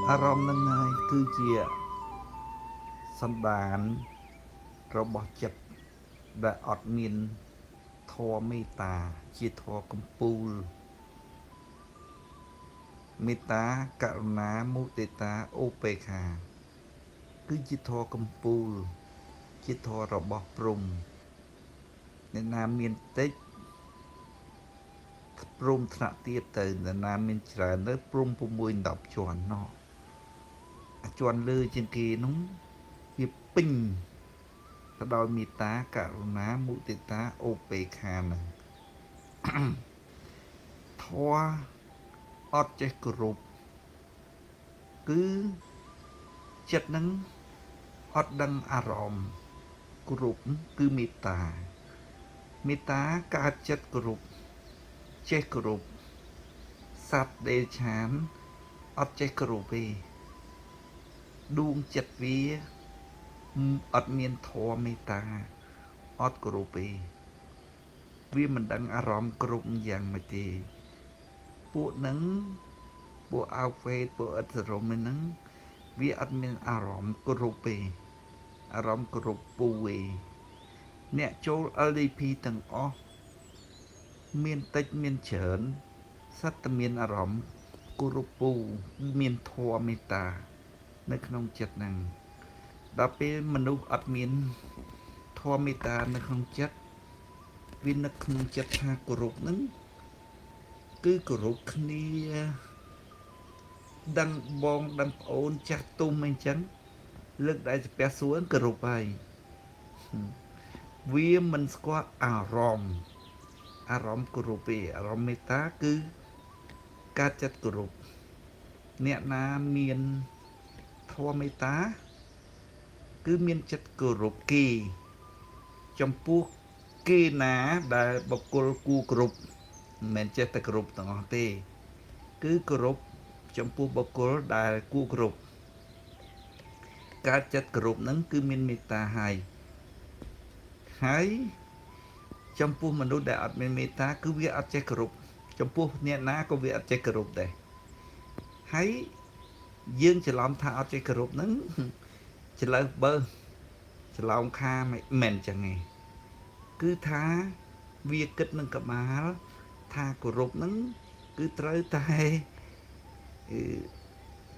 อารมณ์นั้นไงคือเจียสันดานរបស់ចិត្តដែលអត់មានធម៌មេត្តាជាធម៌កំពូលមេត្តាករុណាមុទិតាឧបេក្ខាគឺជាធម៌កំពូលជាធម៌របស់ព្រំអ្នកណាមានតិចព្រំថ្នាក់ទៀតទៅអ្នកណាមានច្រើនទៅព្រំ6 10ជាន់ណោះអាជាន់លើជាងគេនោះវាពេញទៅដោយមេត្តាករុណាមុទិតាឧបេក្ខានឹងធម៌អត់ចេះគោរពគឺចិត្តនឹងអត់ដឹងអារម្មណ៍គោរពគឺមេត្តាមេត្តាកើតចិត្តគោរពចេះគោរពសត្វដេឆានអត់ចេះគោរពទេដួងចិត្តវាអត់មានធម៌មេត្តាអត់គោរពទេវាមិនដឹងអារម្មណ៍គ្រប់យ៉ាងម៉េចទេពួកហ្នឹងពួកអាវេតពួកអិទ្ធិរមហ្នឹងវាអត់មានអារម្មណ៍គោរពទេអារម្មណ៍គោរពពូទេអ្នកចូល LDP ទាំងអស់មានតិចមានច្រើនសត្វតែមានអារម្មណ៍គោរពពូមានធម៌មេត្តានៅក្នុងចិត្តហ្នឹងដល់ពេលមនុស្សអត់មានធម៌មេត្តានៅក្នុងចិត្តវានឹកក្នុងចិត្តថាគោរពហ្នឹងគឺគោរពគ្នាដឹងបងដឹងប្អូនចាស់ទុំអីចឹងលើកដៃស្ពះសួរគោរពហើយវាមិនស្គាល់អារម្មណ៍គោរពទេអារម្មណ៍មេត្តាគឺការចិត្តគោរពអ្នកណាមានធម៌មេត្តាគឺមានចិត្តគោរពគេចំពោះគេណាដែលបុគ្គលគួរគោរពមិនមែនចេះតែគោរពទាំងអស់ទេគឺគោរពចំពោះបុគ្គលដែលគួរគោរពការចិត្តគោរពហ្នឹងគឺមានមេត្តាហើយចំពោះមនុស្សដែលអត់មានមេត្តាគឺវាអត់ចេះគោរពចំពោះអ្នកណាក៏វាអត់ចេះគោរពដែរហើយយើងច្រឡំថាអត់ចេះគោរពហ្នឹងច្រឡៅបើច្រឡំខាមិនមែនចឹងទេគឺថាវាគិតនឹងក្បាលថាគោរពហ្នឹងគឺត្រូវតែ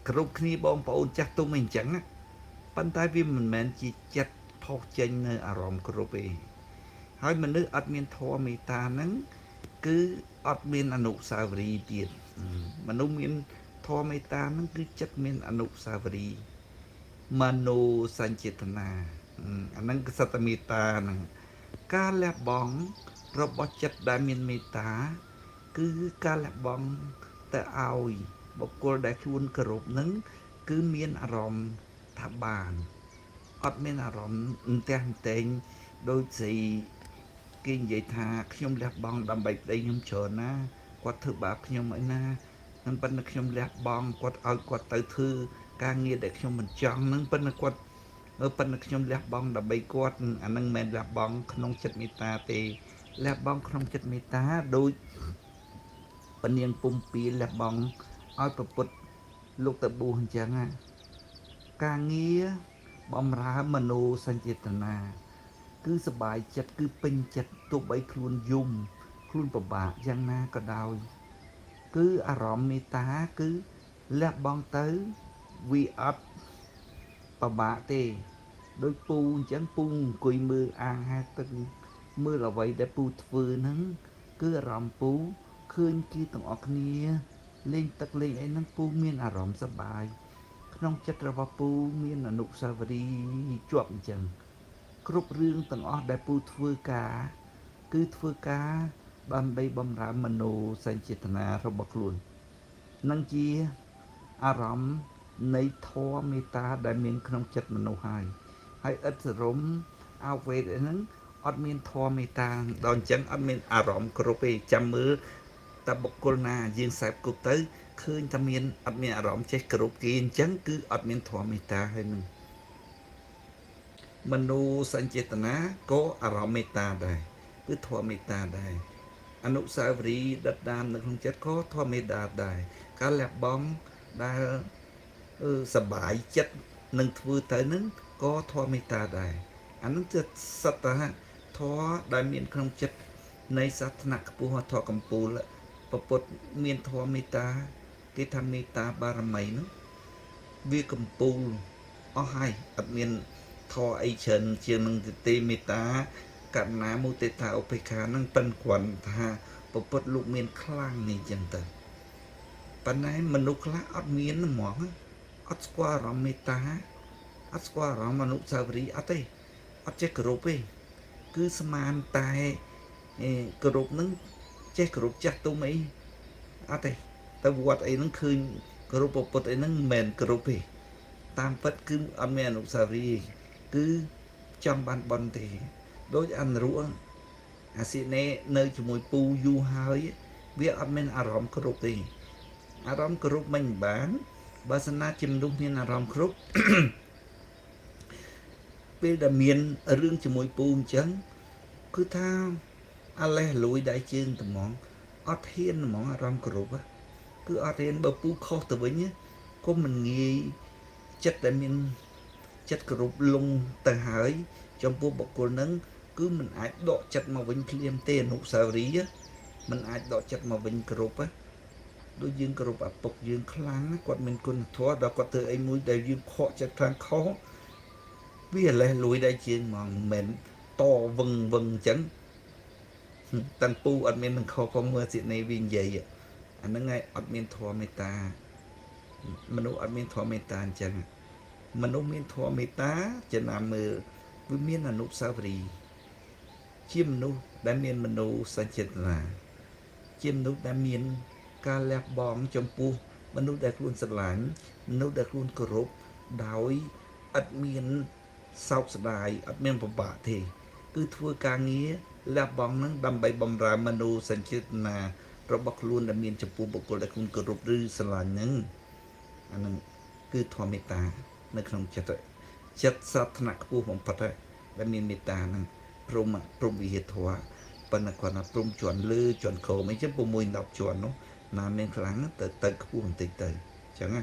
គ្រប់គ្នាបងប្អូនចាស់ទុំអីចឹងប៉ុន្តែវាមិនមែនជាចិត្តផុសចេញនៅអារម្មណ៍គោរពទេហើយមនុស្សអត់មានធម៌មេត្តាហ្នឹងគឺអត់មានអនុស្សាវរីយ៍ទៀតមនុស្សមានធម៌មេត្តាហ្នឹងគឺចិត្តមានអនុស្សាវរីយ៍មនោសញ្ចេតនាអាហ្នឹងគឺសត្វមេត្តាហ្នឹងការលះបង់របស់ចិត្តដែលមានមេត្តាគឺការលះបង់ទៅឲ្យបុគ្គលដែលខ្លួនគោរពហ្នឹងគឺមានអារម្មណ៍ថាបានអត់មានអារម្មណ៍អន្ទះអន្ទែងដូចស្អីគេនិយាយថាខ្ញុំលះបង់ដើម្បីប្តីខ្ញុំច្រើនណាគាត់ធ្វើបាបខ្ញុំអីណាហ្នឹងប៉ុន្តែខ្ញុំលះបង់គាត់ឲ្យគាត់ទៅធ្វើការងារដែលខ្ញុំមិនចង់ហ្នឹងប៉ុន្តែគាត់ប៉ុន្តែខ្ញុំលះបង់ដើម្បីគាត់អាហ្នឹងមិនមែនលះបង់ក្នុងចិត្តមេត្តាទេលះបង់ក្នុងចិត្តមេត្តាដូចពនាងពុំពីលះបង់ឲ្យប្រពុតលោកតប៊ូអញ្ចឹងណាការងារបំរើមនោសញ្ចេតនាគឺសบายចិត្តគឺពេញចិត្តទោះបីខ្លួនយំខ្លួនពិបាកយ៉ាងណាក៏ដោយគឺអារម្មណ៍មេត្តាគឺលះបង់ទៅវាអត់ពិបាកទេដូចពូអញ្ចឹងពូអង្គុយមើលអាងហែទឹកមើលអ្វីដែលពូធ្វើហ្នឹងគឺអារម្មណ៍ពូឃើញគេទាំងអស់គ្នាលេងទឹកលេងអីហ្នឹងពូមានអារម្មណ៍សប្បាយក្នុងចិត្តរបស់ពូមានអនុស្សាវរីយ៍ជាប់អញ្ចឹងគ្រប់រឿងទាំងអស់ដែលពូធ្វើការគឺធ្វើការដើម្បីបំរើមនោសញ្ចេតនារបស់ខ្លួននឹងជាអារម្មណ៍នៃធម៌មេត្តាដែលមានក្នុងចិត្តមនុស្សហើយឥតសរមអវេទហ្នឹងអត់មានធម៌មេត្តាដល់អញ្ចឹងអត់មានអារម្មណ៍គ្រប់ទេចាំមើលតើបុគ្គលណាយើងសែបគប់ទៅឃើញតែមានអត់មានអារម្មណ៍ចេះគ្រប់គេអញ្ចឹងគឺអត់មានធម៌មេត្តាហើយនឹងមនោសញ្ចេតនាក៏អារម្មណ៍មេត្តាដែរគឺធម៌មេត្តាដែរអនុស្សាវរីយ៍ដិតដាមនៅក្នុងចិត្តក៏ធម៌មេត្តាដែរការលះបង់ដែល សบายចិត្តនឹងធ្វើទៅនឹងក៏ធម៌មេត្តាដែរអានឹងជាសត្វធម៌ដែលមានក្នុងចិត្តនៃសាសនាខ្ពស់ធម៌កម្ពុជាពពុទ្ធមានធម៌មេត្តាគេថាមេត្តាបារមីនោះវាកម្ពូលអស់ហើយអត់មានធម៌អីច្រើនជាងនឹងទេមេត្តាករុណាមុទិតាឧបេក្ខានឹងប៉ិនគ្រាន់ថាពពុទ្ធលោកមានខ្លាំងនេះចឹងទៅប៉ុន្តែមនុស្សខ្លះអត់មានហ្មងអត់ស្គាល់អារម្មណ៍មេត្តាអត់ស្គាល់អារម្មណ៍អនុស្សាវរីយ៍អត់ទេអត់ចេះគោរពទេគឺស្មានតែគោរពនឹងចេះគោរពចាស់ទុំអីអត់ទេទៅវត្តអីហ្នឹងឃើញគោរពពុទ្ធអីហ្នឹងមិនមែនគោរពទេតាមពិតគឺអត់មានអនុស្សាវរីយ៍គឺចង់បានបន់ទេដូចអនរុអាស៊ីនេនៅជាមួយពូយូរហើយវាអត់មានអារម្មណ៍គោរពទេអារម្មណ៍គោរពមិនបានបើសិនណាជាមនុស្សមានអារម្មណ៍គ្រប់ ពេលដែលមានរឿងជាមួយពូអញ្ចឹងគឺថាអាលេះលួយដៃជើងត្មងអត់ហ៊ានហ្មងអារម្មណ៍គោរពគឺអត់ហ៊ានបើពូខុសទៅវិញក៏មិនងាយចិត្តដែលមានចិត្តគោរពលងទៅហើយចំពោះបុគ្គលហ្នឹងគឺមិនអាចដកចិត្តមកវិញភ្លាមទេអនុស្សាវរីយ៍មិនអាចដកចិត្តមកវិញគោរពដូចយើងគោរពឪពុកយើងខ្លាំងគាត់មានគុណធម៌ដល់គាត់ធ្វើអីមួយដែលយើងខកចិត្តខ្លាំងខុសវាលេះលួយដៃជើងហ្មងមិនមែនតវឹងអញ្ចឹងតាំងពូអត់មាននឹងខុសផងមើលសិនេវានិយាយអាហ្នឹងឯងអត់មានធម៌មេត្តាមនុស្សអត់មានធម៌មេត្តាអញ្ចឹងមនុស្សមានធម៌មេត្តាចំណាំមើលវាមានអនុស្សាវរីយ៍ជាមនុស្សដែលមានមនោសញ្ចេតនាជាមនុស្សដែលមានការលះបង់ចំពោះមនុស្សដែលខ្លួនស្រឡាញ់មនុស្សដែលខ្លួនគោរពដោយអត់មានសោកស្ដាយអត់មានពិបាកទេគឺធ្វើការងារលះបង់នឹងដើម្បីបម្រើមនោសញ្ចេតនារបស់ខ្លួនដែលមានចំពោះបុគ្គលដែលខ្លួនគោរពឬស្រឡាញ់ហ្នឹងអាហ្នឹងគឺធម៌មេត្តានៅក្នុងចិត្តសាធនៈខ្ពស់បំផុតដែលមានមេត្តាហ្នឹងព្រមវិហារធម៌ប៉ុន្តែគាត់ថាព្រមជាន់លើជាន់ក្រោមអីចឹង6 10ជាន់នោះណាមានខ្លាំងទៅខ្ពស់បន្តិចទៅអញ្ចឹងណា